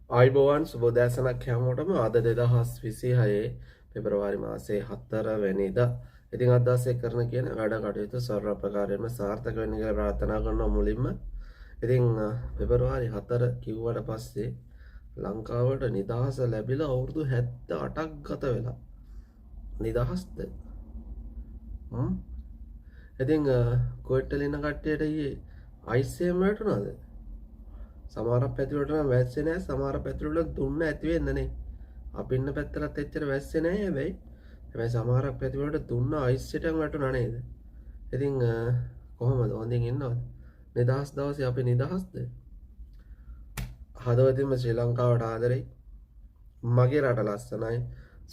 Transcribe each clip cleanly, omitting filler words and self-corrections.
ආයිබෝවන් සුබෝදෑසනක් හැමෝටම අද 2026 පෙබරවාරි මාසයේ 4 වෙනිදා. ඉතින් අද දවසේ කරන කියන වැඩ කටයුතු සර්ව ප්‍රකාරයෙන්ම සාර්ථක වෙන්න කියලා ප්‍රාර්ථනා කරනවා මුලින්ම. ඉතින් පෙබරවාරි 4 කිව්වට පස්සේ ලංකාවට නිදහස ලැබිලා අවුරුදු 78ක් ගත වෙලා. නිදහස්ද? ඉතින් කොහෙටද ඉන්න කට්ටියට ඊයේ අයිස් එහෙම වැටුණාද? සමහරක් පැතිවලට නම් වැස්සේ නැහැ, සමහර පැතිවල දුන්න ඇති වෙන්න නේ. අපි ඉන්න පැත්තටත් එච්චර වැස්සේ නැහැ හැබැයි සමහරක් පැතිවලට දුන්න අයිස් එකෙන් වැටුණා නේද? ඉතින් කොහොමද? හොඳින් ඉන්නවද? නිදහස් දවසේ අපි නිදහස්ද? හදවතින්ම ශ්‍රී ලංකාවට ආදරෙයි. මගේ රට ලස්සනයි,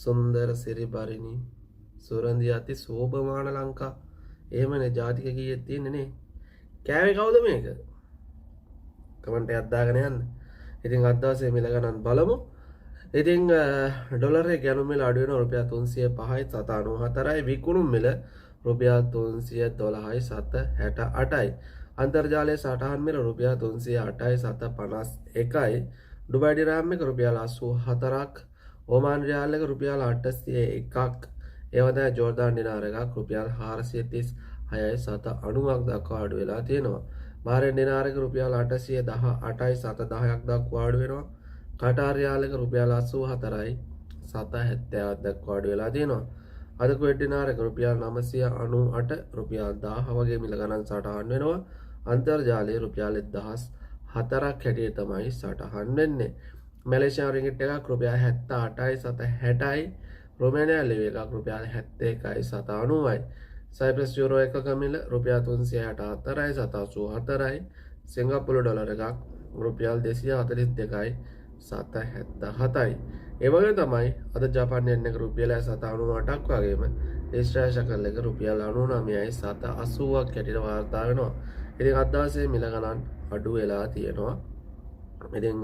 සුන්දර සිරිබරිනි, සුරඳි අති සෝභමාන ලංකා. එහෙමනේ ජාතික ගීයක් තියෙන්නේ නේ. කෑවේ කවුද මේක? කමෙන්ට් එකක් දාගෙන යන්න. ඉතින් අද දවසේ මිල ගණන් බලමු. ඉතින් ඩොලරේ ගැනුම් මිල අඩු වෙනවා රුපියල් 305යි 794යි. විකුණුම් මිල රුපියල් 312යි 768යි. අන්තර්ජාලයේ සටහන් මිල රුපියල් 308යි 751යි. ඩුබයි දිරහම් එක රුපියල් 84ක්. ඔමාන් රියාල් එක රුපියල් 801ක්. ඒ වගේම ජෝර්දාන් දිනාර එකක් රුපියල් 436යි 790ක් දක්වා අඩු වෙලා තියෙනවා. බාරෙන් දිනාර එක රුපියල් 818යි 710ක් දක්වා අඩු වෙනවා. කටාර් රියාල් එක රුපියල් 84යි 770ක් දක්වා අඩු වෙලා තියෙනවා. අද කුවේට් දිනාර එක රුපියල් 998 රුපියල් 1000 වගේ මිල ගණන් සටහන් වෙනවා. අන්තර්ජාලයේ රුපියල් 1004ක් හැටියට තමයි සටහන් වෙන්නේ. මැලේසියානු රින්ගිට් එකක් රුපියල් 78යි 760යි. රොමේනියානු ලිවි එකක් රුපියල් 71යි 790යි. සයිප්‍රස් යුරෝ එකක මිල රුපියල් 364යි 784යි. සිංගප්පූරු ඩොලර් එකක් රුපියල් 242යි 777යි. ඒ වගේ තමයි අද ජපාන් යෙන් එක රුපියල් 798ක් වගේම ඊශ්‍රායල් ශකල් එක රුපියල් 99යි 780ක් හැටියට වාර්තා වෙනවා. ඉතින් අද දවසේ මිල ගණන් අඩු වෙලා තියෙනවා. ඉතින්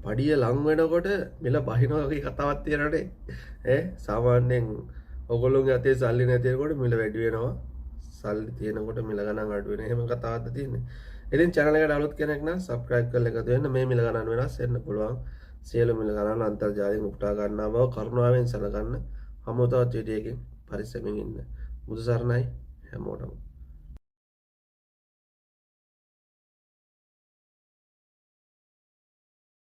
පඩිය ලං වෙනකොට මිල බහිනවා වගේ කතාවක් තියෙනනේ. සාමාන්‍යයෙන් ඔයගොල්ලෝගේ අතේ සල්ලි නැතිනකොට මිල වැඩි වෙනවා. සල්ලි තියෙනකොට මිල ගණන් අඩු වෙන එහෙම කතාවක්ද තියෙන්නේ. ඉතින් channel එකට අලුත් කෙනෙක් නම් subscribe කරලා එකතු වෙන්න. මේ මිල ගණන් වෙනස් වෙන්න පුළුවන්. සියලු මිල ගණන් අන්තර්ජාලයෙන් උපුටා ගන්නා බව කරුණාවෙන් සැලකන්න. හමුවතවත් වීඩියෝ එකකින් පරිස්සමින් ඉන්න. බුදු සරණයි හැමෝටම.